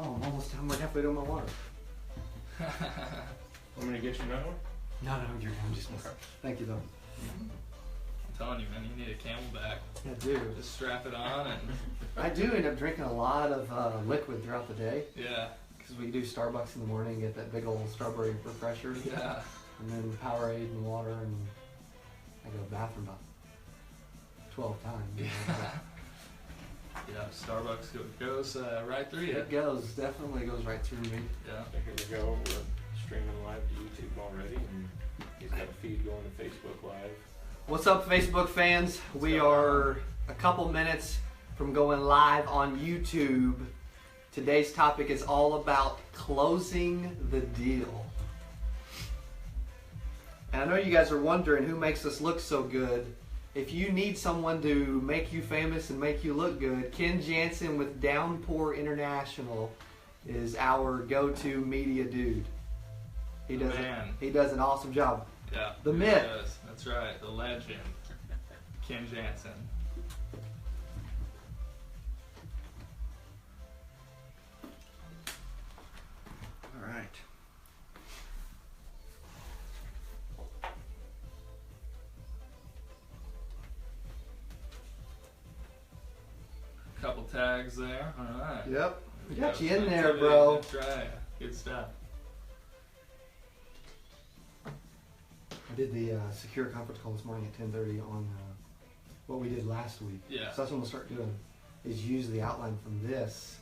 Oh, I'm like halfway to my water. Want me to get you another one? No, you're I'm just messing. Thank you, though. I'm telling you, man, you need a Camelback. I do. Just strap it on and... I do end up drinking a lot of liquid throughout the day. Yeah. Because we do Starbucks in the morning and get that big old strawberry refresher. Yeah. And then Powerade and water, and I go to the bathroom about 12 times. Yeah, Starbucks goes right through you. It definitely goes right through me. Yeah. So here we go. We're streaming live to YouTube already, and he's got a feed going to Facebook Live. What's up, Facebook fans? We are a couple minutes from going live on YouTube. Today's topic is all about closing the deal. And I know you guys are wondering who makes us look so good. If you need someone to make you famous and make you look good, Ken Jansen with Downpour International is our go-to media dude. He does an awesome job. Yeah. The myth. Does. That's right. The legend. Ken Jansen. All right. Couple tags there. All right. Yep. We got Go. you in there, bro. That's right. Good stuff. I did the secure conference call this morning at 10:30 on what we did last week. Yeah. So that's what we'll start doing, is use the outline from this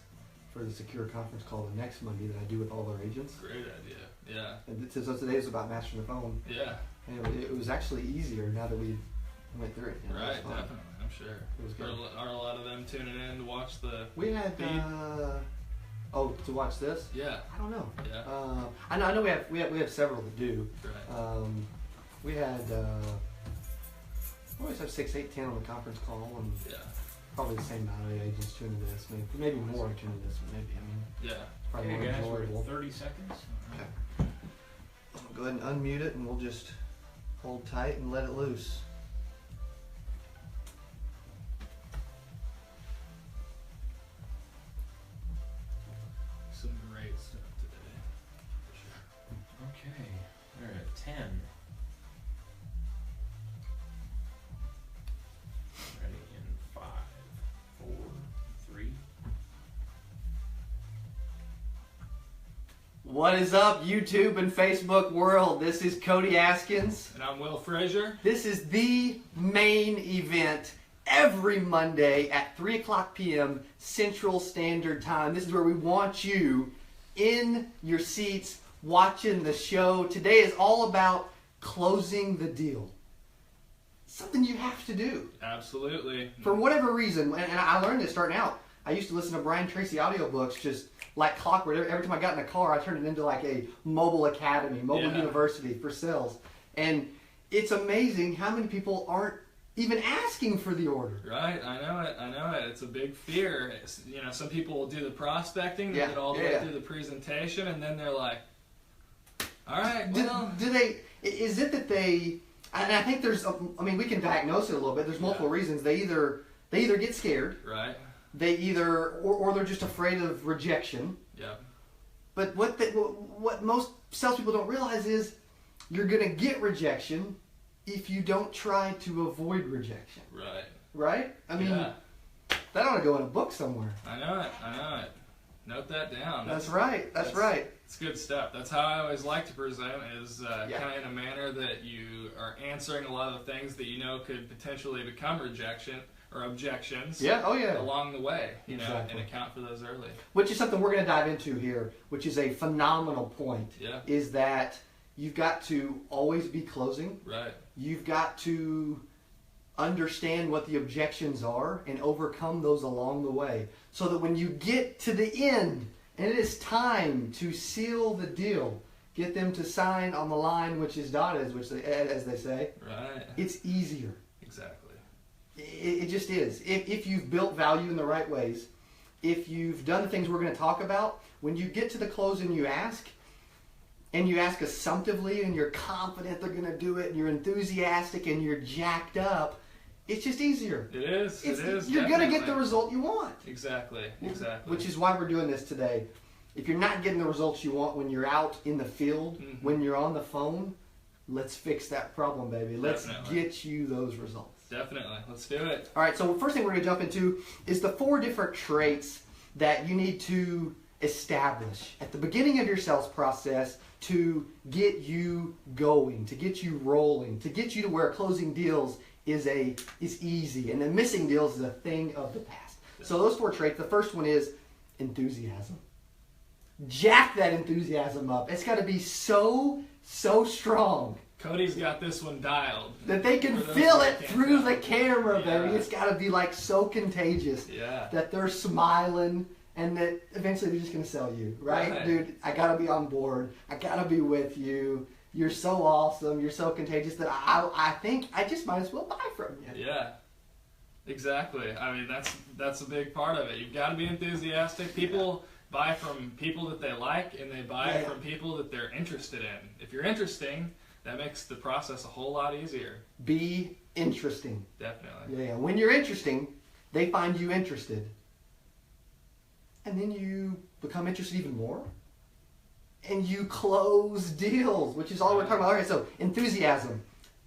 for the secure conference call the next Monday that I do with all our agents. Great idea. Yeah. And so today is about mastering the phone. Yeah. And it was actually easier now that we went through it. You know, Right. it was fun. Definitely. I'm sure. It was good. Are a lot of them tuning in to watch the? We had to watch this. Yeah. I don't know. Yeah. I know we have several that do. Right. We had we always have 6, 8, 10 on the conference call, and Yeah. probably the same amount of agents tuning to this. Maybe more tuning to this. Maybe Yeah. probably Okay, more guys, we're enjoyable. at 30 seconds. Okay. I'll go ahead and unmute it, and we'll just hold tight and let it loose. Some great stuff today. For sure. Okay, we're at 10. Ready in 5, 4, 3. What is up, YouTube and Facebook world? This is Cody Askins. And I'm Will Frazier. This is the main event every Monday at 3 o'clock p.m. Central Standard Time. This is where we want you in your seats watching the show. Today is all about closing the deal. Something you have to do. Absolutely. For whatever reason, and I learned this starting out. I used to listen to Brian Tracy audiobooks just like clockwork. Every time I got in a car, I turned it into like a mobile academy, mobile university for sales. And it's amazing how many people aren't even asking for the order. Right, I know it. It's a big fear. Some people will do the prospecting, they get all the way through the presentation, and then they're like, all right, well. Is it that they, and I think we can diagnose it a little bit. There's multiple reasons. They either get scared. Right. Or they're just afraid of rejection. Yeah. But what most salespeople don't realize is you're going to get rejection if you don't try to avoid rejection. Right. Right? I mean, that ought to go in a book somewhere. I know it. Note that down. That's right. It's good stuff. That's how I always like to present, is kind of in a manner that you are answering a lot of the things that you know could potentially become rejection or objections along the way, and account for those early. Which is something we're going to dive into here, which is a phenomenal point, is that you've got to always be closing. Right. You've got to understand what the objections are and overcome those along the way, so that when you get to the end and it is time to seal the deal, get them to sign on the line which is dotted, as they say, right, it's easier. Exactly. It just is. If you've built value in the right ways, if you've done the things we're going to talk about, when you get to the close and you ask assumptively, and you're confident they're going to do it, and you're enthusiastic and you're jacked up, it's just easier. It is. You're going to get the result you want. Exactly. Which is why we're doing this today. If you're not getting the results you want when you're out in the field, when you're on the phone, let's fix that problem, baby. Let's get you those results. Definitely. Let's do it. All right, so the first thing we're going to jump into is the 4 different traits that you need to establish at the beginning of your sales process to get you going, to get you rolling, to get you to where closing deals is easy, and then missing deals is a thing of the past. So those 4 traits, the first one is enthusiasm. Jack that enthusiasm up. It's got to be so strong. Cody's got this one dialed. That they can feel it through the camera, baby. It's got to be like so contagious that they're smiling and that eventually they're just going to sell you, right? Dude, I got to be on board. I got to be with you. You're so awesome. You're so contagious that I think I just might as well buy from you. Yeah. Exactly. I mean, that's a big part of it. You've got to be enthusiastic. People buy from people that they like, and they buy from people that they're interested in. If you're interesting, that makes the process a whole lot easier. Be interesting. Definitely. Yeah. When you're interesting, they find you interested. And then you become interested even more. And you close deals, which is all we're talking about. All right, so enthusiasm.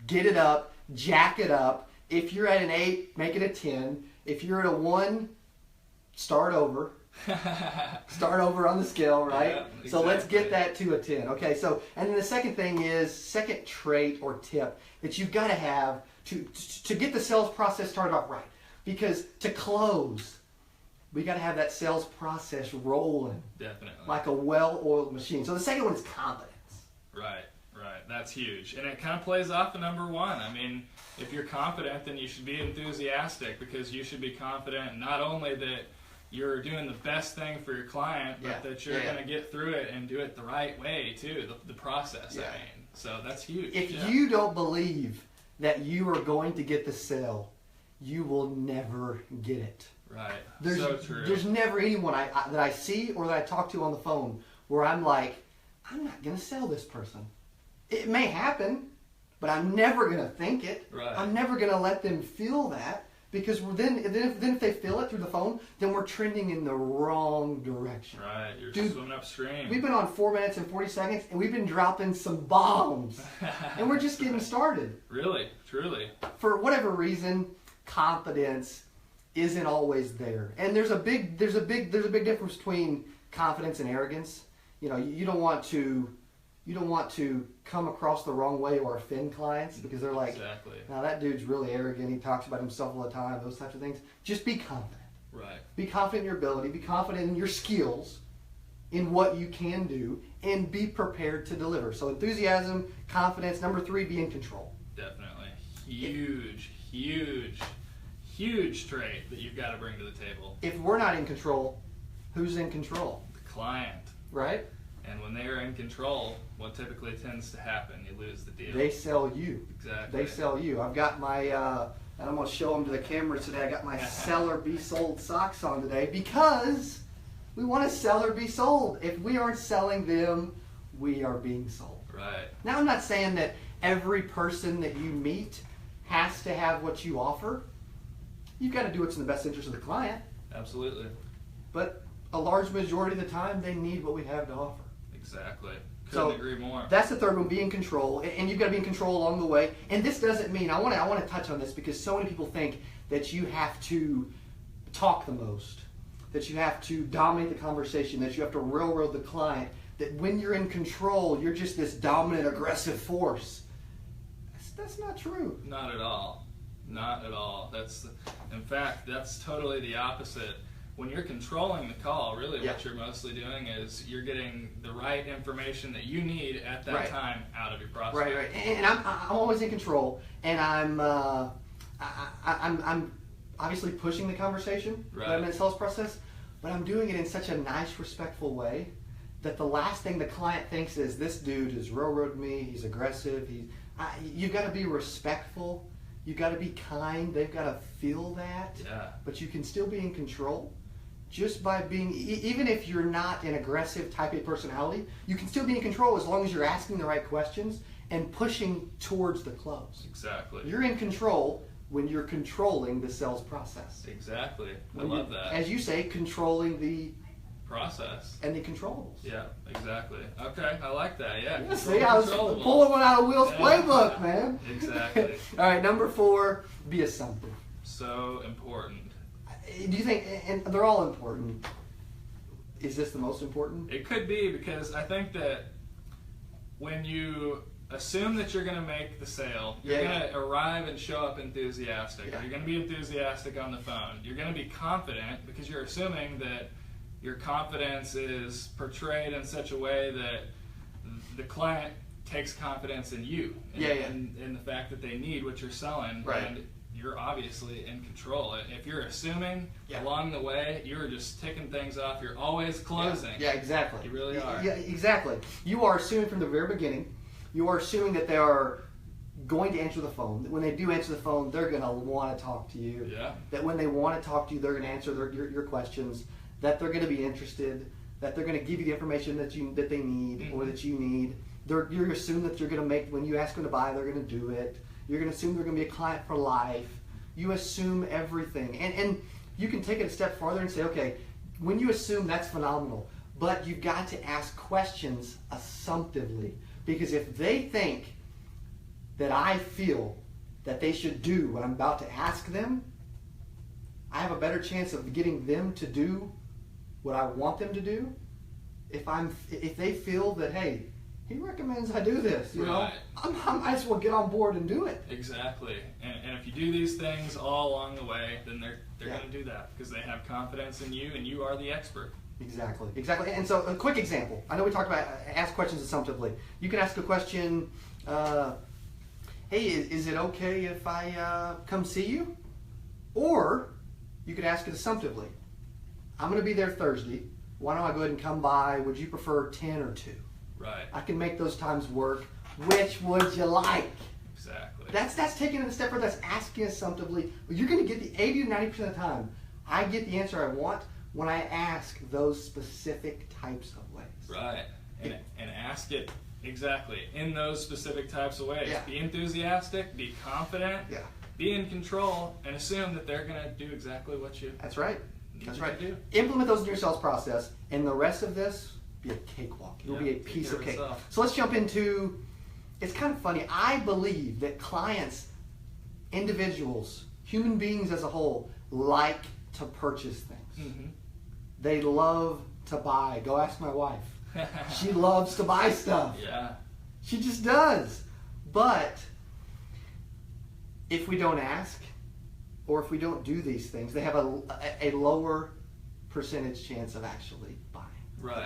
Get it up. Jack it up. If you're at an 8, make it a 10. If you're at a 1, start over. Start over on the scale, right? Yeah, exactly. So let's get that to a 10. Okay, so, and then the second thing is, second trait or tip that you've got to have to get the sales process started off right. Because to close, we got to have that sales process rolling. Definitely. Like a well-oiled machine. So the second one is confidence. Right. That's huge. And it kind of plays off of number 1. I mean, if you're confident, then you should be enthusiastic, because you should be confident not only that you're doing the best thing for your client, but that you're going to get through it and do it the right way too, the process, I mean. So that's huge. If you don't believe that you are going to get the sale, you will never get it. Right. So true. There's never anyone that I see or that I talk to on the phone where I'm like, I'm not going to sell this person. It may happen, but I'm never going to think it. Right. I'm never going to let them feel that. Because then if they feel it through the phone, then we're trending in the wrong direction. Right, you're swimming upstream. We've been on 4 minutes and 40 seconds, and we've been dropping some bombs. And we're just getting started. Really, truly. For whatever reason, confidence isn't always there. And there's a big difference between confidence and arrogance. You know, you don't want to come across the wrong way or offend clients because they're like, now that dude's really arrogant, he talks about himself all the time, those types of things. Just be confident. Right. Be confident in your ability, be confident in your skills, in what you can do, and be prepared to deliver. So enthusiasm, confidence. Number 3, be in control. Definitely. Huge trait that you've got to bring to the table. If we're not in control, who's in control? The client. Right? And when they are in control, what typically tends to happen? You lose the deal. They sell you. Exactly. They sell you. I've got my, and I'm going to show them to the cameras today, I got my sell or be sold socks on today because we want to sell or be sold. If we aren't selling them, we are being sold. Right. Now, I'm not saying that every person that you meet has to have what you offer. You've got to do what's in the best interest of the client. Absolutely. But a large majority of the time, they need what we have to offer. Exactly. Couldn't agree more. That's the third one, be in control. And you've got to be in control along the way. And this doesn't mean, I want to touch on this because so many people think that you have to talk the most, that you have to dominate the conversation, that you have to railroad the client, that when you're in control, you're just this dominant, aggressive force. That's not true. Not at all. Not at all. In fact, that's totally the opposite. When you're controlling the call, really what you're mostly doing is you're getting the right information that you need at that time out of your process. Right. And I'm always in control, and I'm obviously pushing the conversation when I'm in the sales process, but I'm doing it in such a nice, respectful way that the last thing the client thinks is, this dude has railroaded me, he's aggressive, you've got to be respectful, you've got to be kind, they've got to feel that, but you can still be in control. Just by being, even if you're not an aggressive type A personality, you can still be in control as long as you're asking the right questions and pushing towards the close. Exactly. You're in control when you're controlling the sales process. Exactly. I love that. As you say, controlling the process. And the controllables. Yeah, exactly. Okay, I like that. Yeah. See, I was pulling one out of Will's playbook, man. Exactly. All right, number 4, be assumptive. So important. Do you think, and they're all important, is this the most important? It could be, because I think that when you assume that you're going to make the sale, you're going to arrive and show up enthusiastic. You're going to be enthusiastic on the phone. You're going to be confident because you're assuming that your confidence is portrayed in such a way that the client takes confidence in you and in the fact that they need what you're selling. Right. And you're obviously in control. If you're assuming along the way, you're just ticking things off. You're always closing. Yeah, exactly. You really are. Yeah, exactly. You are assuming from the very beginning. You are assuming that they are going to answer the phone. That when they do answer the phone, they're going to want to talk to you. Yeah. That when they want to talk to you, they're going to answer your questions. That they're going to be interested. That they're going to give you the information that they need or that you need. You're assuming that you're going to make, when you ask them to buy, they're going to do it. You're going to assume they're going to be a client for life. You assume everything. And you can take it a step farther and say, okay, when you assume, that's phenomenal. But you've got to ask questions assumptively. Because if they think that I feel that they should do what I'm about to ask them, I have a better chance of getting them to do what I want them to do. If they feel that, hey, he recommends I do this, you know, I might as well get on board and do it. Exactly. And if you do these things all along the way, then they're going to do that because they have confidence in you and you are the expert. Exactly. And so a quick example. I know we talked about ask questions assumptively. You can ask a question, hey, is it okay if I come see you? Or you could ask it assumptively. I'm going to be there Thursday. Why don't I go ahead and come by? Would you prefer 10 or 2? Right. I can make those times work. Which would you like? Exactly. That's taking it a step further. That's asking assumptively. You're going to get the 80 to 90% of the time. I get the answer I want when I ask those specific types of ways. Right. And ask it exactly in those specific types of ways. Yeah. Be enthusiastic, be confident, be in control, and assume that they're going to do exactly what you That's right. do. Implement those in your sales process, and the rest of this be a cakewalk. It will be a piece of cake. So let's jump into, it's kind of funny. I believe that clients, individuals, human beings as a whole, like to purchase things. Mm-hmm. They love to buy. Go ask my wife. She loves to buy stuff. Yeah. She just does. But if we don't ask, or if we don't do these things, they have a lower percentage chance of actually buying. Right.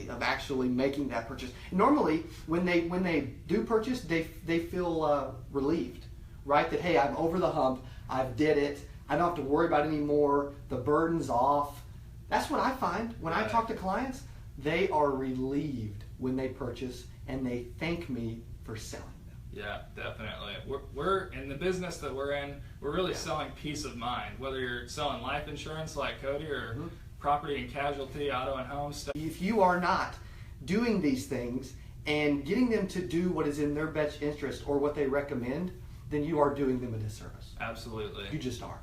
Of actually making that purchase. Normally, when they do purchase, they feel relieved, right? That, hey, I'm over the hump. I've did it. I don't have to worry about it anymore. The burden's off. That's what I find when I talk to clients. They are relieved when they purchase, and they thank me for selling them. Yeah, definitely. We're in the business that we're in. We're really selling peace of mind. Whether you're selling life insurance like Cody or property and casualty, auto and home stuff. If you are not doing these things and getting them to do what is in their best interest or what they recommend, then you are doing them a disservice. Absolutely. You just are.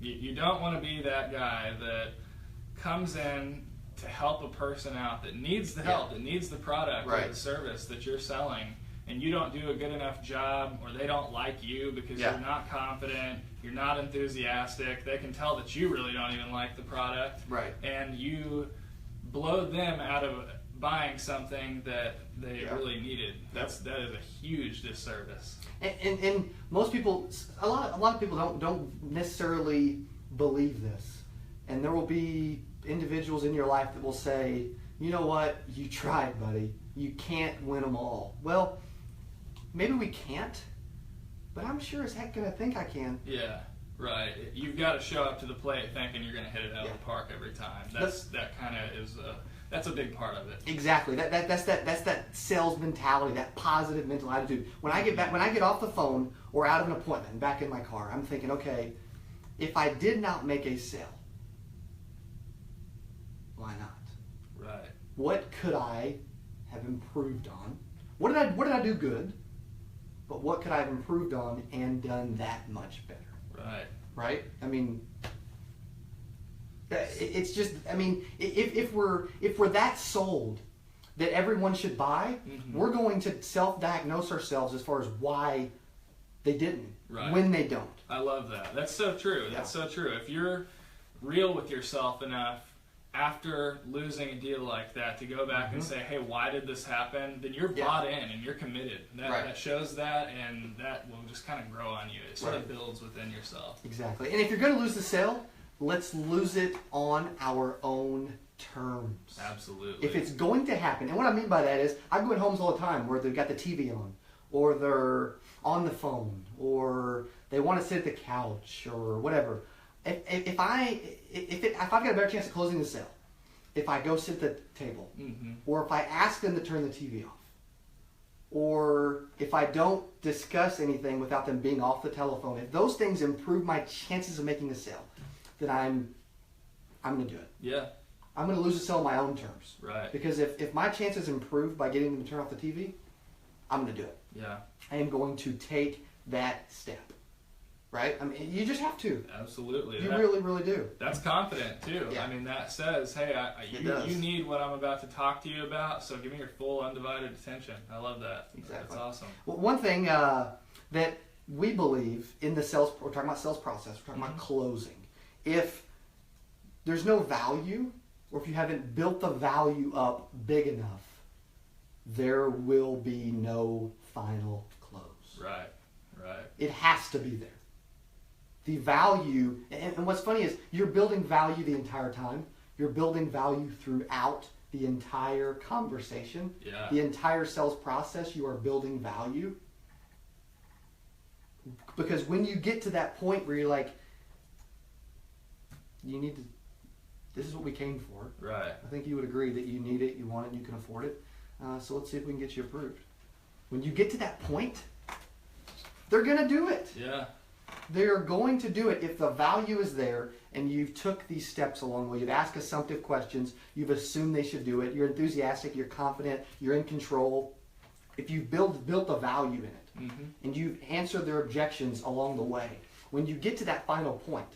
You don't want to be that guy that comes in to help a person out that needs the help, that needs the product or the service that you're selling, and you don't do a good enough job, or they don't like you because you're not confident, you're not enthusiastic, they can tell that you really don't even like the product, and you blow them out of buying something that they really needed. That is a huge disservice. And most people, a lot of people don't necessarily believe this, and there will be individuals in your life that will say, you know what, you tried, buddy. You can't win them all. Well, maybe we can't, but I'm sure as heck gonna think I can. Yeah, right. You've got to show up to the plate thinking you're gonna hit it out of the park every time. That's a big part of it. Exactly. That's that sales mentality, that positive mental attitude. When I get off the phone or out of an appointment and back in my car, I'm thinking, okay, if I did not make a sale, why not? Right. What could I have improved on? What did I do good? But what could I have improved on and done that much better? Right. Right? I mean, It's just, I mean, if we're that sold that everyone should buy, we're going to self-diagnose ourselves as far as why they didn't, when they don't. I love that. That's so true. That's so true. If you're real with yourself enough after losing a deal like that to go back and say, hey, why did this happen? Then you're bought in and you're committed. That shows that, and that will just kind of grow on you. It sort of builds within yourself. Exactly. And if you're going to lose the sale, let's lose it on our own terms. Absolutely. If it's going to happen, and what I mean by that is, I go in homes all the time where they've got the TV on, or they're on the phone, or they want to sit at the couch, or whatever. If I've got a better chance of closing the sale, if I go sit at the table, or if I ask them to turn the TV off, or if I don't discuss anything without them being off the telephone, if those things improve my chances of making the sale, then I'm going to do it. Yeah. I'm going to lose the sale on my own terms. Right. Because if my chances improve by getting them to turn off the TV, I'm going to do it. Yeah. I am going to take that step. Right? I mean, you just have to. Absolutely. You really, really do. That's confident, too. Yeah. I mean, that says, hey, you need what I'm about to talk to you about, so give me your full, undivided attention. I love that. Exactly. That's awesome. Well, one thing that we believe in the sales, we're talking about sales process, we're talking about closing. If there's no value, or if you haven't built the value up big enough, there will be no final close. Right. It has to be there. The value, and what's funny is you're building value the entire time. You're building value throughout the entire conversation. Yeah. The entire sales process, you are building value. Because when you get to that point where you're like, you need to, this is what we came for. Right. I think you would agree that you need it, you want it, and you can afford it. So let's see if we can get you approved. When you get to that point, they're going to do it. Yeah. They're going to do it if the value is there and you've took these steps along the way. You've asked assumptive questions. You've assumed they should do it. You're enthusiastic. You're confident. You're in control. If you've built the value in it and you've answered their objections along the way, when you get to that final point,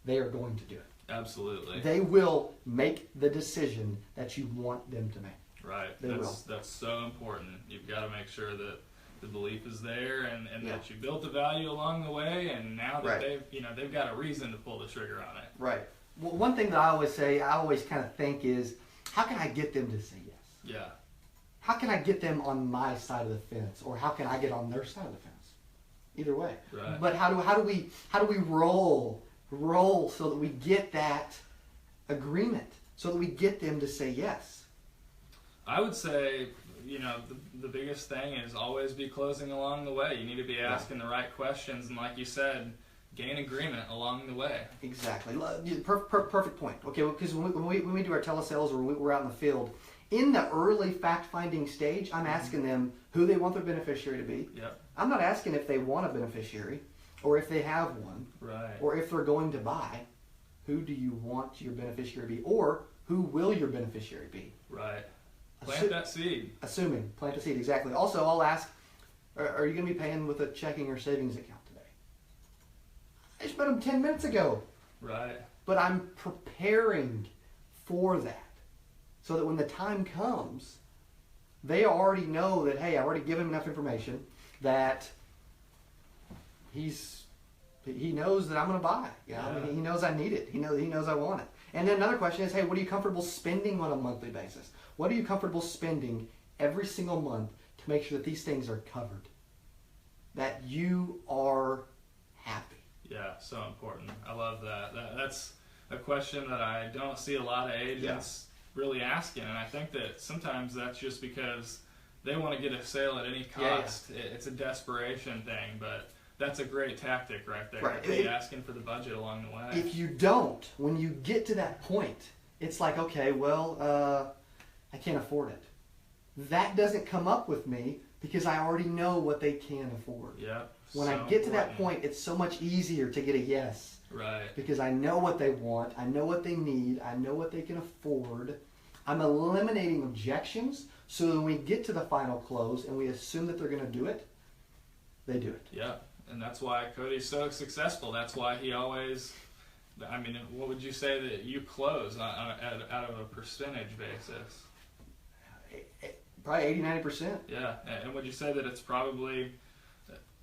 they are going to do it. Absolutely. They will make the decision that you want them to make. Right. They will. That's so important. You've got to make sure that the belief is there, and that you built the value along the way, and now that they've got a reason to pull the trigger on it. Right. Well, one thing that I always kind of think is, how can I get them to say yes? Yeah. How can I get them on my side of the fence, or how can I get on their side of the fence? Either way. Right. But how do we roll so that we get that agreement, so that we get them to say yes? I would say, the biggest thing is always be closing along the way. You need to be asking the right questions, and like you said, gain agreement along the way. Exactly. Perfect point. Okay, because when we do our telesales, or we're out in the field, in the early fact-finding stage, I'm asking them who they want their beneficiary to be. Yep. I'm not asking if they want a beneficiary, or if they have one, right, or if they're going to buy. Who do you want your beneficiary to be, or who will your beneficiary be? Right. Plant that seed. Plant the seed, exactly. Also, I'll ask, are you going to be paying with a checking or savings account today? I just met them 10 minutes ago. Right. But I'm preparing for that, so that when the time comes, they already know that, hey, I've already given him enough information that he knows that I'm going to buy. I mean, he knows I need it. He knows I want it. And then another question is, hey, what are you comfortable spending on a monthly basis? What are you comfortable spending every single month to make sure that these things are covered? That you are happy. Yeah, so important. I love that. That's a question that I don't see a lot of agents really asking, and I think that sometimes that's just because they want to get a sale at any cost. Yeah. It's a desperation thing, but that's a great tactic right there. Right. Be asking for the budget along the way. If you don't, when you get to that point, it's like, okay, well, I can't afford it. That doesn't come up with me because I already know what they can afford. Yeah. When I get to that point, it's so much easier to get a yes. Right. Because I know what they want, I know what they need, I know what they can afford. I'm eliminating objections, so when we get to the final close and we assume that they're going to do it, they do it. Yeah. And that's why Cody's so successful. That's why he always I mean, what would you say that you close out of a percentage basis? Probably 80-90%. Yeah, and would you say that it's probably...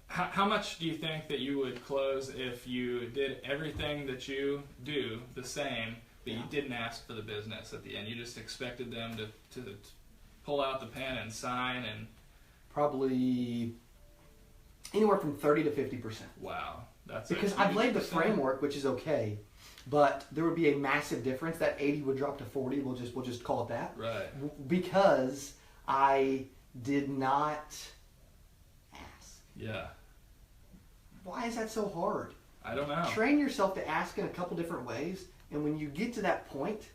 How much do you think that you would close if you did everything that you do the same, but you didn't ask for the business at the end? You just expected them to pull out the pen and sign and... Probably anywhere from 30 to 50%. Wow. Because I've laid the framework, which is okay, but there would be a massive difference. That 80 would drop to 40. We'll just call it that. Right. Because I did not ask. Yeah. Why is that so hard? I don't know. Train yourself to ask in a couple different ways, and when you get to that point,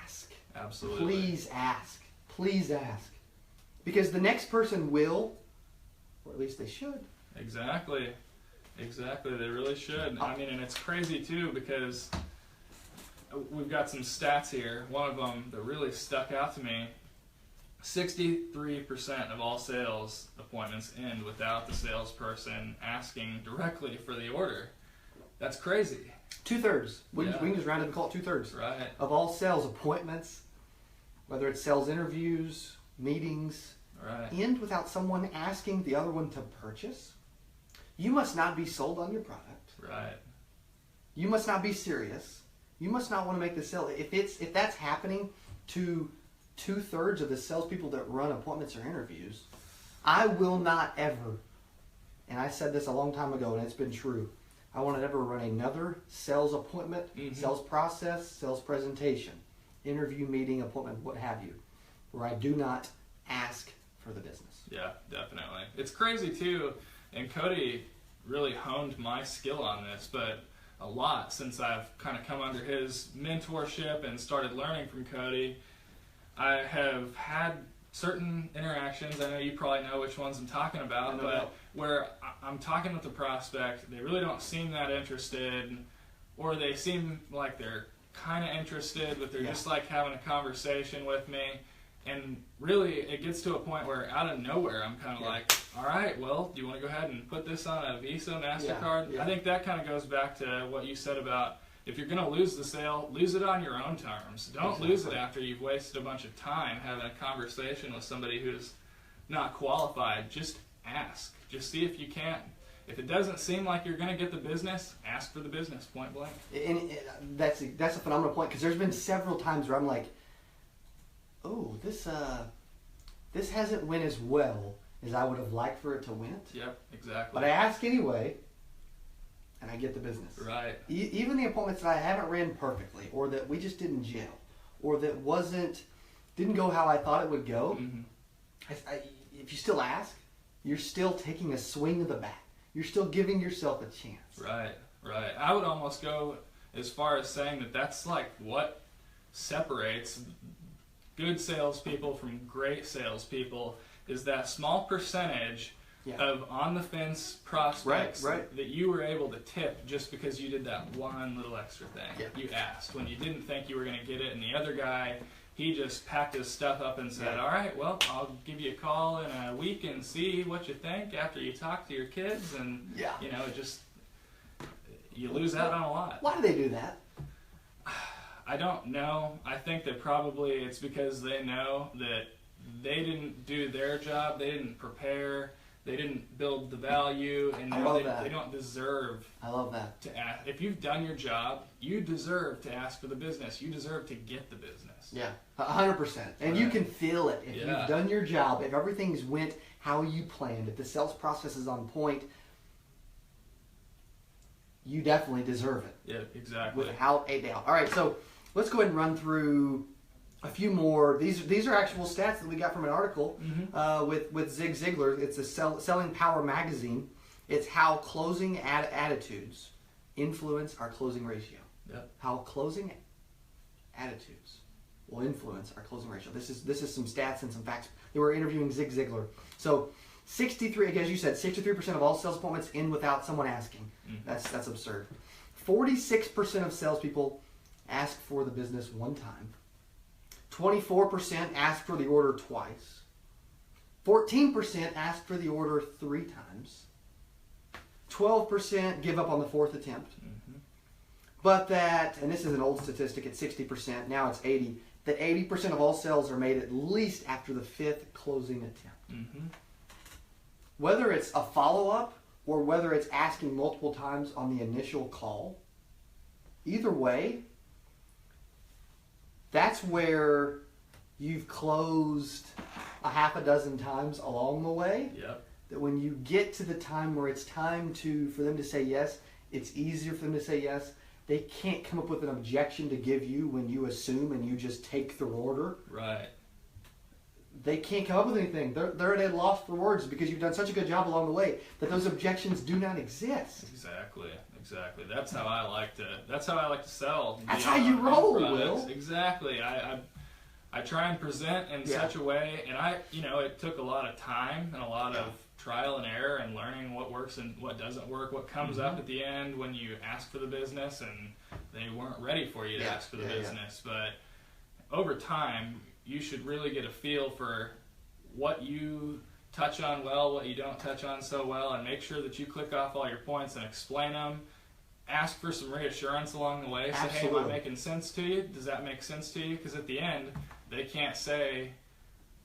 ask. Absolutely. Please ask. Please ask. Because the next person will, or at least they should. Exactly. Exactly. They really should. I mean, and it's crazy too, because we've got some stats here. One of them that really stuck out to me: 63% of all sales appointments end without the salesperson asking directly for the order. That's crazy. 2/3. We can just round it and call it 2/3. Right. Of all sales appointments, whether it's sales interviews, meetings, end without someone asking the other one to purchase. You must not be sold on your product. Right. You must not be serious. You must not want to make the sale. If that's happening to 2/3 of the salespeople that run appointments or interviews, I will not ever, and I said this a long time ago and it's been true, I won't ever run another sales appointment, sales process, sales presentation, interview, meeting, appointment, what have you, where I do not ask for the business. Yeah, definitely. It's crazy too, and Cody really honed my skill on this, but a lot since I've kind of come under his mentorship and started learning from Cody. I have had certain interactions, I know you probably know which ones I'm talking about, but where I'm talking with the prospect, they really don't seem that interested, or they seem like they're kind of interested, but they're just like having a conversation with me. And really, it gets to a point where out of nowhere, I'm kind of like, all right, well, do you want to go ahead and put this on a Visa, MasterCard? I think that kind of goes back to what you said about if you're going to lose the sale, lose it on your own terms. Don't lose it after you've wasted a bunch of time having a conversation with somebody who's not qualified. Just ask. Just see if you can. If it doesn't seem like you're going to get the business, ask for the business, point blank. And that's a phenomenal point, because there's been several times where I'm like, oh, this hasn't went as well as I would have liked for it to win. Yep, exactly. But I ask anyway, and I get the business. Right. Even the appointments that I haven't ran perfectly, or that we just didn't gel, or that didn't go how I thought it would go, if you still ask, you're still taking a swing of the bat. You're still giving yourself a chance. Right, right. I would almost go as far as saying that that's like what separates good salespeople from great salespeople, is that small percentage of on-the-fence prospects that you were able to tip just because you did that one little extra thing. You asked when you didn't think you were going to get it, and the other guy, he just packed his stuff up and said, all right, well, I'll give you a call in a week and see what you think after you talk to your kids, and you know, it just, you lose out on a lot. Why do they do that? I don't know. I think that probably it's because they know that they didn't do their job, they didn't prepare, they didn't build the value, and they don't deserve to ask. If you've done your job, you deserve to ask for the business. You deserve to get the business. Yeah, 100%. And you can feel it. If you've done your job, if everything's went how you planned, if the sales process is on point, you definitely deserve it. Yeah, exactly. Without a doubt. All right, so let's go ahead and run through a few more. These are actual stats that we got from an article with Zig Ziglar. It's a Selling Power magazine. It's how closing attitudes influence our closing ratio. Yep. How closing attitudes will influence our closing ratio. This is some stats and some facts. They were interviewing Zig Ziglar. So 63, as you said, 63% of all sales appointments end without someone asking. That's absurd. 46% of salespeople ask for the business one time. 24% ask for the order twice. 14% ask for the order 3 times. 12% give up on the 4th attempt. but that, and this is an old statistic at 60%, now it's 80%, that 80% of all sales are made at least after the 5th closing attempt. Mm-hmm. Whether it's a follow-up or whether it's asking multiple times on the initial call, either way, that's where you've closed a half a dozen times along the way. Yep. That when you get to the time where it's time for them to say yes, it's easier for them to say yes. They can't come up with an objection to give you when you assume and you just take their order. Right. They can't come up with anything. They're at a loss for words because you've done such a good job along the way that those objections do not exist. Exactly. That's how I like to sell. That's how you roll, Will. Exactly. I try and present in such a way, and it took a lot of time and a lot of trial and error and learning what works and what doesn't work, what comes up at the end when you ask for the business and they weren't ready for you to ask for the business. But over time, you should really get a feel for what you touch on well, what you don't touch on so well, and make sure that you click off all your points and explain them. Ask for some reassurance along the way. Say, hey, am I making sense to you? Does that make sense to you? Because at the end, they can't say,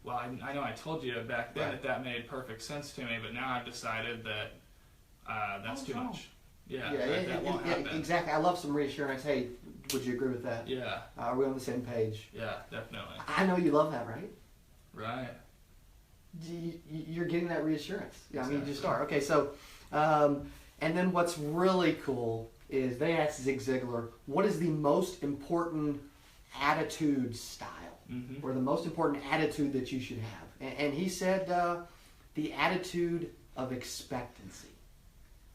well, I know I told you back then that made perfect sense to me, but now I've decided that that's too much. That won't happen. Exactly. I love some reassurance. Hey, would you agree with that? Yeah. Are we on the same page? Yeah, definitely. I know you love that, right? Right. You're getting that reassurance. Yeah, exactly. I mean, you just are. Okay, so, and then what's really cool is they asked Zig Ziglar, what is the most important attitude style? Mm-hmm. Or the most important attitude that you should have? And he said the attitude of expectancy,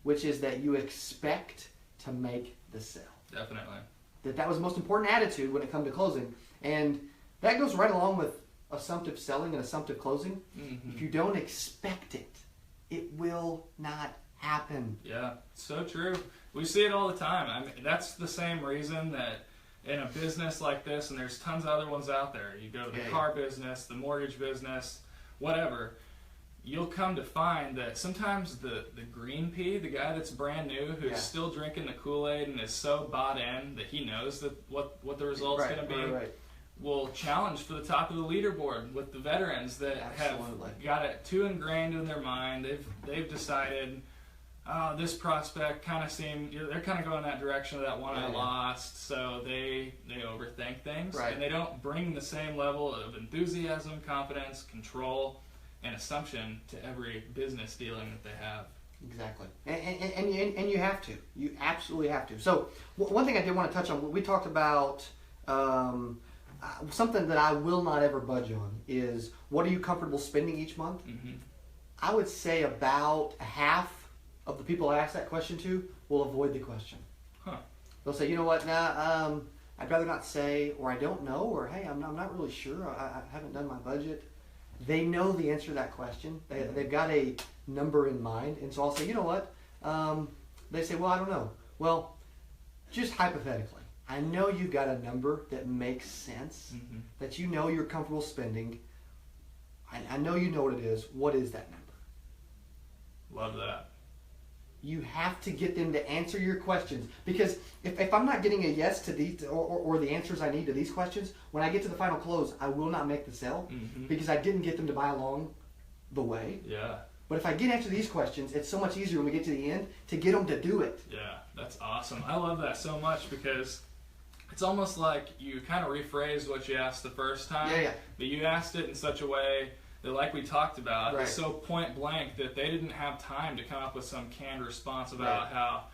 which is that you expect to make the sale. Definitely. That was the most important attitude when it comes to closing. And that goes right along with assumptive selling and assumptive closing. Mm-hmm. If you don't expect it, it will not happen. Yeah, so true. We see it all the time. I mean, that's the same reason that in a business like this, and there's tons of other ones out there, you go to the car business, the mortgage business, whatever, you'll come to find that sometimes the green pea, the guy that's brand new, who's still drinking the Kool-Aid and is so bought in that he knows that what the result's going to be, will challenge for the top of the leaderboard with the veterans that have got it too ingrained in their mind. They've decided, oh, this prospect kind of they're kind of going that direction of that one I lost, so they overthink things, and they don't bring the same level of enthusiasm, confidence, control, and assumption to every business dealing that they have. Exactly. And you have to. You absolutely have to. So one thing I did want to touch on, we talked about something that I will not ever budge on is, what are you comfortable spending each month? Mm-hmm. I would say about half of the people I ask that question to will avoid the question. Huh. They'll say, you know what, I'd rather not say, or I don't know, or hey, I'm not really sure, I haven't done my budget. They know the answer to that question. They've got a number in mind, and so I'll say, you know what, they say, well, I don't know. Well, just hypothetically, I know you've got a number that makes sense, that you know you're comfortable spending. I know you know what it is. What is that number? Love that. You have to get them to answer your questions, because if I'm not getting a yes to these or the answers I need to these questions, when I get to the final close, I will not make the sale because I didn't get them to buy along the way. Yeah. But if I get answer these questions, it's so much easier when we get to the end to get them to do it. Yeah, that's awesome. I love that so much because it's almost like you kind of rephrased what you asked the first time. Yeah. But you asked it in such a way that, like we talked about, is so point blank that they didn't have time to come up with some canned response about how,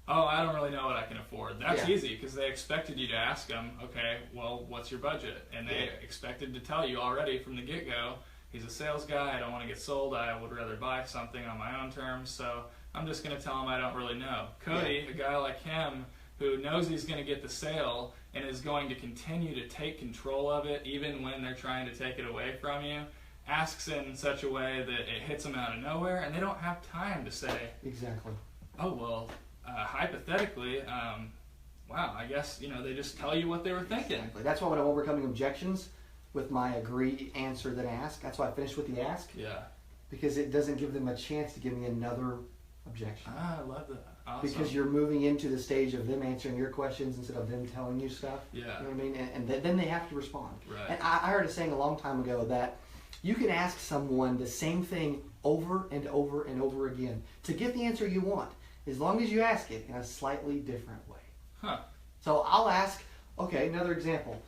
oh, I don't really know what I can afford. That's easy because they expected you to ask them, okay, well, what's your budget? And they expected to tell you already from the get-go, he's a sales guy, I don't want to get sold, I would rather buy something on my own terms, so I'm just going to tell him I don't really know. Cody, a guy like him who knows he's going to get the sale and is going to continue to take control of it even when they're trying to take it away from you, asks in such a way that it hits them out of nowhere, and they don't have time to say, exactly, oh, well, hypothetically, wow, I guess, they just tell you what they were thinking. Exactly. That's why when I'm overcoming objections with my agree, answer, then ask, that's why I finish with the ask. Yeah. Because it doesn't give them a chance to give me another objection. I love that. Awesome. Because you're moving into the stage of them answering your questions instead of them telling you stuff. Yeah. You know what I mean? And then they have to respond. Right. And I heard a saying a long time ago that you can ask someone the same thing over and over and over again to get the answer you want, as long as you ask it in a slightly different way. Huh. So I'll ask, okay, another example.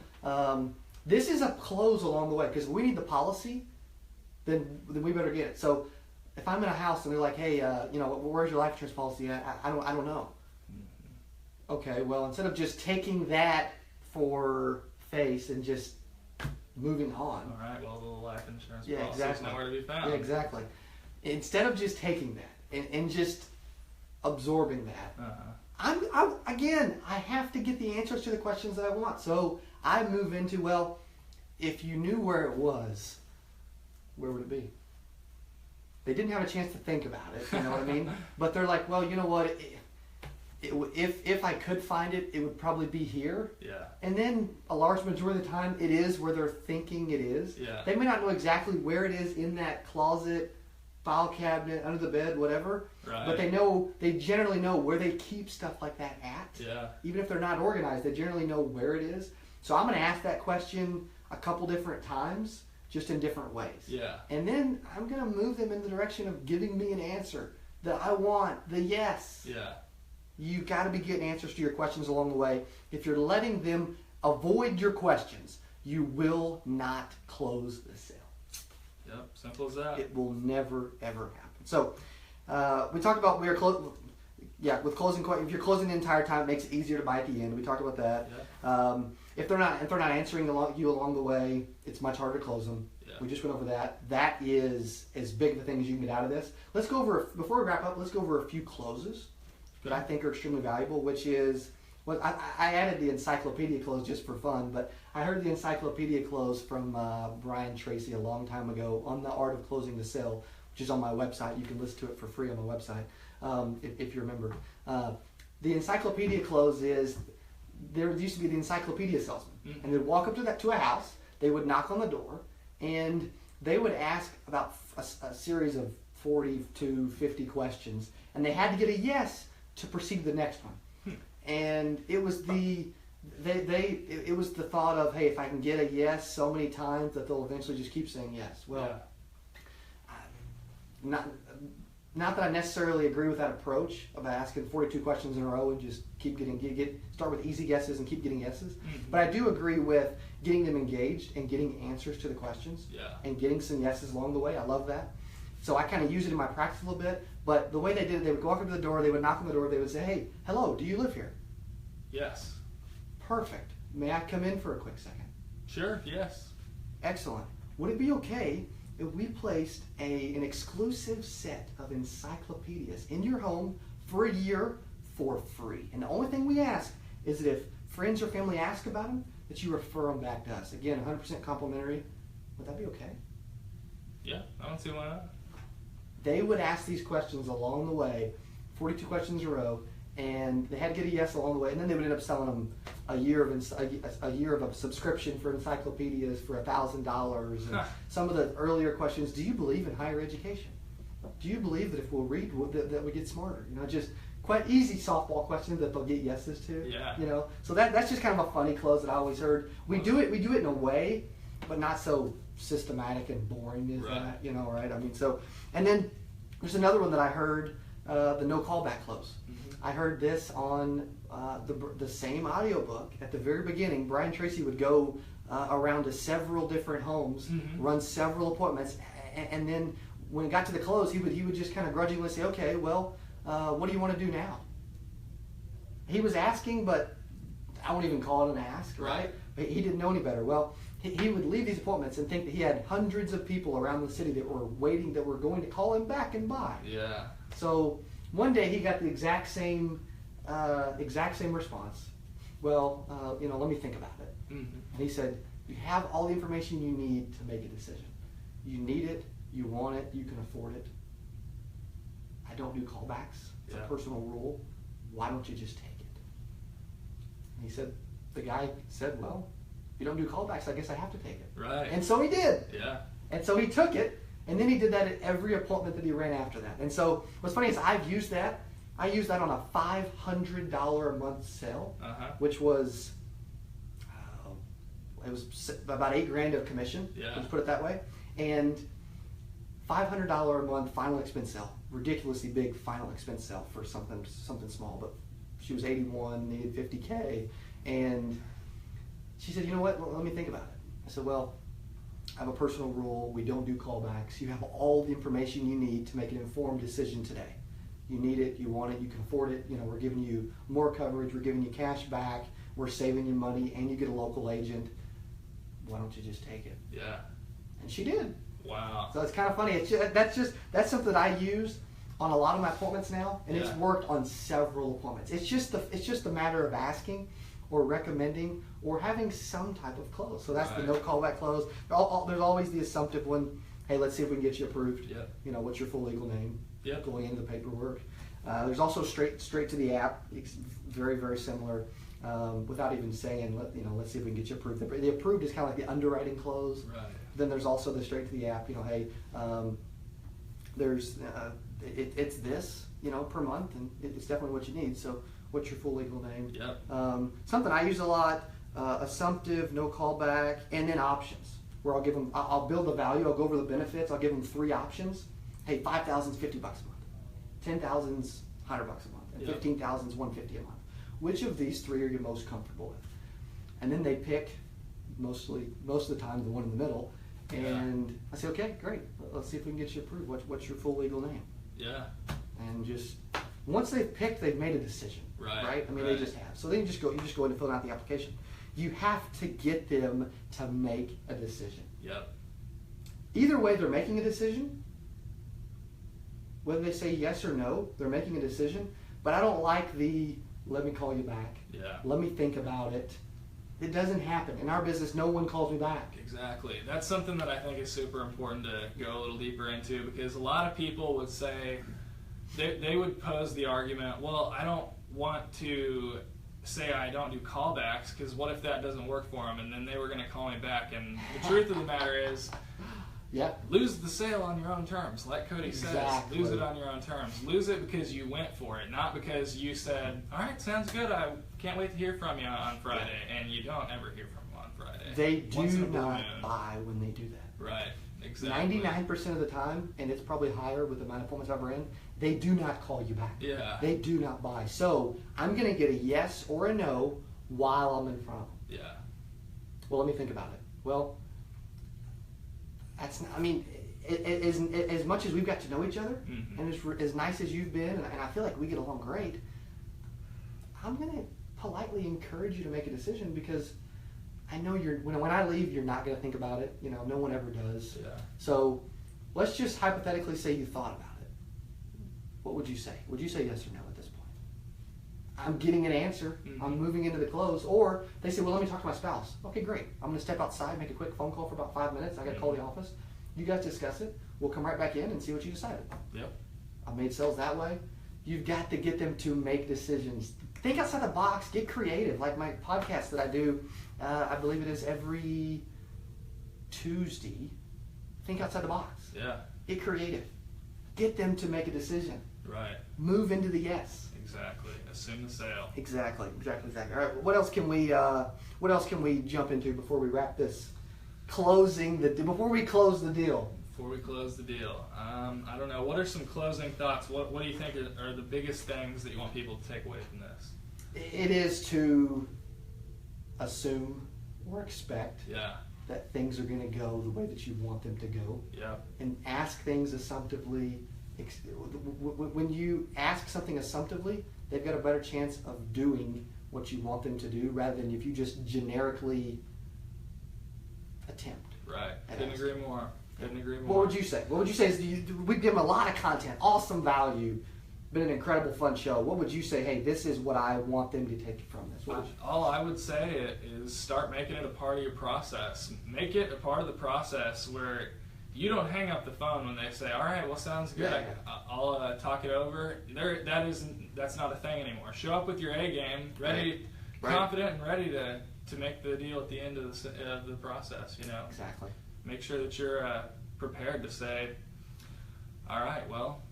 This is a close along the way, because if we need the policy, then we better get it. So if I'm in a house and they're like, hey, where's your life insurance policy? I don't know. Mm-hmm. Okay, well, instead of just taking that for face and just moving on. All right, well, the life insurance yeah, policy exactly. is nowhere to be found. Yeah, exactly. Instead of just taking that and just absorbing that, I have to get the answers to the questions that I want. So I move into, well, if you knew where it was, where would it be? They didn't have a chance to think about it, you know what I mean? But they're like, well, you know what? If I could find it, it would probably be here. Yeah. And then a large majority of the time, it is where they're thinking it is. Yeah. They may not know exactly where it is in that closet, file cabinet, under the bed, whatever. Right. But they generally know where they keep stuff like that at. Yeah. Even if they're not organized, they generally know where it is. So I'm going to ask that question a couple different times, just in different ways. Yeah. And then I'm going to move them in the direction of giving me an answer that I want, the yes. Yeah. You got to be getting answers to your questions along the way. If you're letting them avoid your questions, you will not close the sale. Yep, simple as that. It will never, ever happen. So we talked about with closing. If you're closing the entire time, it makes it easier to buy at the end. We talked about that. Yeah. If they're not answering you along the way, it's much harder to close them. Yeah. We just went over that. That is as big of a thing as you can get out of this. Let's go over, before we wrap up, let's go over a few closes that I think are extremely valuable, which is, well, I added the encyclopedia close just for fun, but I heard the encyclopedia close from Brian Tracy a long time ago on the art of closing the sale, which is on my website. You can listen to it for free on my website, if you remember. The encyclopedia close is, there used to be the encyclopedia salesman, and they'd walk up to a house, they would knock on the door, and they would ask about a series of 40 to 50 questions, and they had to get a yes to proceed to the next one. And it was it was the thought of, hey, if I can get a yes so many times that they'll eventually just keep saying yes. Well, not that I necessarily agree with that approach of asking 42 questions in a row and just start with easy guesses and keep getting yeses. Mm-hmm. But I do agree with getting them engaged and getting answers to the questions and getting some yeses along the way. I love that. So I kind of use it in my practice a little bit. But the way they did it, they would walk up to the door, they would knock on the door, they would say, hey, hello, do you live here? Yes. Perfect. May I come in for a quick second? Sure, yes. Excellent. Would it be okay if we placed an exclusive set of encyclopedias in your home for a year for free? And the only thing we ask is that if friends or family ask about them, that you refer them back to us. Again, 100% complimentary. Would that be okay? Yeah, I don't see why not. They would ask these questions along the way, 42 questions in a row, and they had to get a yes along the way, and then they would end up selling them a year of a subscription for encyclopedias for $1,000. And some of the earlier questions: do you believe in higher education? Do you believe that if we'll read that we get smarter? You know, just quite easy softball questions that they'll get yeses to. Yeah. You know, so that's just kind of a funny close that I always heard. We do it in a way, but not so systematic and boring as that. You know, right? I mean, so, and then there's another one that I heard, the no callback close. Mm-hmm. I heard this on the same audiobook. At the very beginning, Brian Tracy would go around to several different homes, run several appointments, and then when it got to the close, he would just kind of grudgingly say, okay, well, what do you want to do now? He was asking, but I won't even call it an ask, right? But he didn't know any better. Well, he would leave these appointments and think that he had hundreds of people around the city that were waiting, that were going to call him back and buy. Yeah. So one day he got the exact same response. Well, let me think about it. Mm-hmm. And he said, you have all the information you need to make a decision. You need it, you want it, you can afford it. I don't do callbacks. It's a personal rule. Why don't you just take it? And he said, the guy said, well, if you don't do callbacks, I guess I have to take it. Right. And so he did. Yeah. And so he took it, and then he did that at every appointment that he ran after that. And so what's funny is I've used that I used that on a $500 a month sale, which was it was about $8,000 of commission. Yeah. Let's put it that way. And $500 a month final expense sale, ridiculously big final expense sale for something small. But she was 81, needed $50K, and she said, "You know what? Well, let me think about it." I said, "Well, I have a personal rule. We don't do callbacks. You have all the information you need to make an informed decision today. You need it, you want it, you can afford it. You know, we're giving you more coverage, we're giving you cash back, we're saving you money, and you get a local agent. Why don't you just take it?" Yeah. And she did. Wow. So it's kind of funny. It's just, that's something that I use on a lot of my appointments now, and it's worked on several appointments. It's just a matter of asking, or recommending, or having some type of close. So that's the no callback close. There's always the assumptive one. Hey, let's see if we can get you approved. Yep. You know, what's your full legal name? Yep. Going into the paperwork. There's also straight to the app. It's very, very similar. Without even saying, let's see if we can get you approved. The approved is kind of like the underwriting close. Right. Then there's also the straight to the app. You know, hey, there's it's this, per month, and it's definitely what you need. So, what's your full legal name? Yep. Something I use a lot: assumptive, no callback, and then options. Where I'll give them, I'll build the value. I'll go over the benefits. I'll give them 3 options. Hey, 5,000's $50 a month, 10,000's $100 a month, and 15,000's $150 a month. Which of these 3 are you most comfortable with? And then they pick most of the time the one in the middle. And I say, okay, great. Let's see if we can get you approved. What's your full legal name? Yeah. And just once they've picked, they've made a decision. Right. I mean, they just have. So then you just go in and fill out the application. You have to get them to make a decision. Yep. Either way, they're making a decision. Whether they say yes or no, they're making a decision. But I don't like the let me call you back. Yeah. Let me think about it. It doesn't happen. In our business, no one calls me back. Exactly. That's something that I think is super important to go a little deeper into, because a lot of people would say, they would pose the argument, well, I don't want to say I don't do callbacks, because what if that doesn't work for them, and then they were going to call me back. And the truth of the matter is, lose the sale on your own terms. Like Cody says, lose it on your own terms. Lose it because you went for it, not because you said, all right, sounds good, I can't wait to hear from you on Friday, and you don't ever hear from them on Friday. They do not buy when they do that. Right, exactly. 99% of the time, and it's probably higher with the amount of appointments I've ran, they do not call you back. Yeah. They do not buy. So I'm going to get a yes or a no while I'm in front of them. Yeah. Well, let me think about it. Well, that's not, I mean, as much as we've got to know each other, and as nice as you've been, and I feel like we get along great, I'm going to politely encourage you to make a decision, because I know when I leave, you're not going to think about it. No one ever does. Yeah. So let's just hypothetically say you thought about it. What would you say? Would you say yes or no at this point? I'm getting an answer. I'm moving into the close. Or they say, well, let me talk to my spouse. Okay, great. I'm going to step outside, make a quick phone call for about 5 minutes. I got to call the office. You guys discuss it. We'll come right back in and see what you decided. Yep. I've made sales that way. You've got to get them to make decisions. Think outside the box. Get creative. Like my podcast that I do, I believe it is every Tuesday. Think outside the box. Yeah. Get creative. Get them to make a decision. Right. Move into the yes. Exactly. Assume the sale. Exactly. All right. What else can we jump into before we wrap this? Before we close the deal. Before we close the deal, I don't know. What are some closing thoughts? What do you think are the biggest things that you want people to take away from this? It is to assume or expect that things are going to go the way that you want them to go. Yeah. And ask things assumptively. When you ask something assumptively, they've got a better chance of doing what you want them to do, rather than if you just generically attempt. Right. Couldn't agree more. What would you say? What would you say is we give them a lot of content, awesome value, been an incredible fun show. What would you say, hey, this is what I want them to take from this? All I would say is start making it a part of your process. Make it a part of the process where you don't hang up the phone when they say, all right, well, sounds good. I'll talk it over. That's not a thing anymore. Show up with your A game, ready, confident and ready to make the deal at the end of the process. Exactly. Make sure that you're prepared to say, all right, well,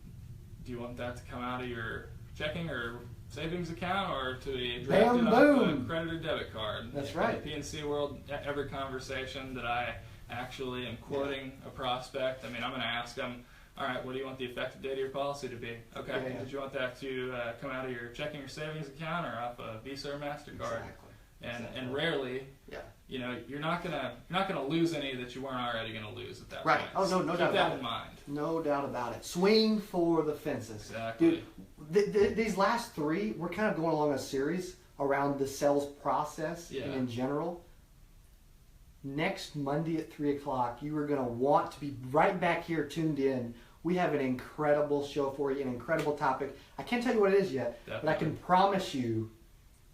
do you want that to come out of your checking or savings account or to be drafted off a credit or debit card. That's right. In the PNC world, every conversation that I actually am quoting a prospect, I mean, I'm going to ask them, all right, what do you want the effective date of your policy to be? Okay, did you want that to come out of your checking or savings account or off a Visa or MasterCard? Exactly. And rarely, you know, you're not gonna lose any that you weren't already gonna lose at that point. Right. Oh, no doubt about it. Keep that in mind. No doubt about it. Swing for the fences. Exactly. Dude, these last three, we're kind of going along a series around the sales process and in general. Next Monday at 3 o'clock, you are going to want to be right back here tuned in. We have an incredible show for you, an incredible topic. I can't tell you what it is yet, but I can promise you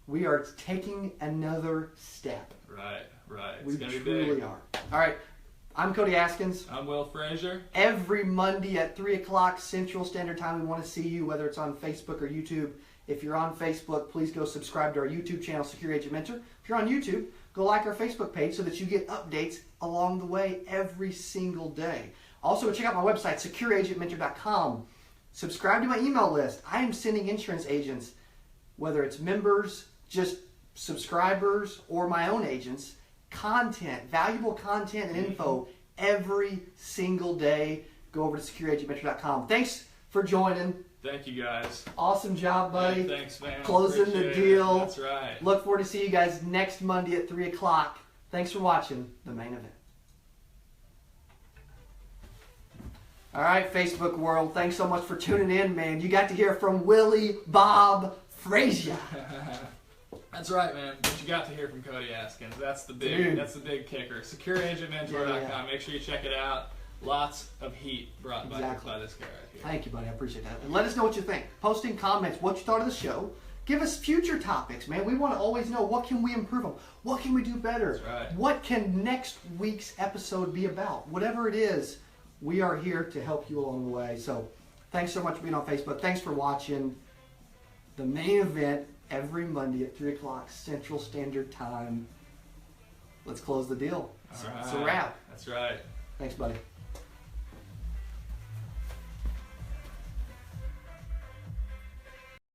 we are taking another step. Right. We truly are. All right. I'm Cody Askins. I'm Will Frazier. Every Monday at 3 o'clock Central Standard Time, we want to see you, whether it's on Facebook or YouTube. If you're on Facebook, please go subscribe to our YouTube channel, Secure Agent Mentor. If you're on YouTube, go like our Facebook page so that you get updates along the way every single day. Also, check out my website, secureagentmentor.com. Subscribe to my email list. I am sending insurance agents, whether it's members, just subscribers, or my own agents, content, valuable content and info every single day. Go over to secureagentmentor.com. Thanks for joining. Thank you, guys. Awesome job, buddy. Hey, thanks, man. Closing the deal. That's right. Look forward to see you guys next Monday at 3 o'clock. Thanks for watching The Main Event. All right, Facebook world, thanks so much for tuning in, man. You got to hear from Willie Bob Frazier. That's right, man. But you got to hear from Cody Askins. That's the big kicker. SecureAgentMentor.com. Make sure you check it out. Lots of heat brought by this guy right here. Thank you, buddy. I appreciate that. And let us know what you think. Posting comments, what you thought of the show. Give us future topics, man. We want to always know, what can we improve on? What can we do better? That's right. What can next week's episode be about? Whatever it is, we are here to help you along the way. So thanks so much for being on Facebook. Thanks for watching The Main Event every Monday at 3 o'clock Central Standard Time. Let's close the deal. It's a wrap. That's right. Thanks, buddy.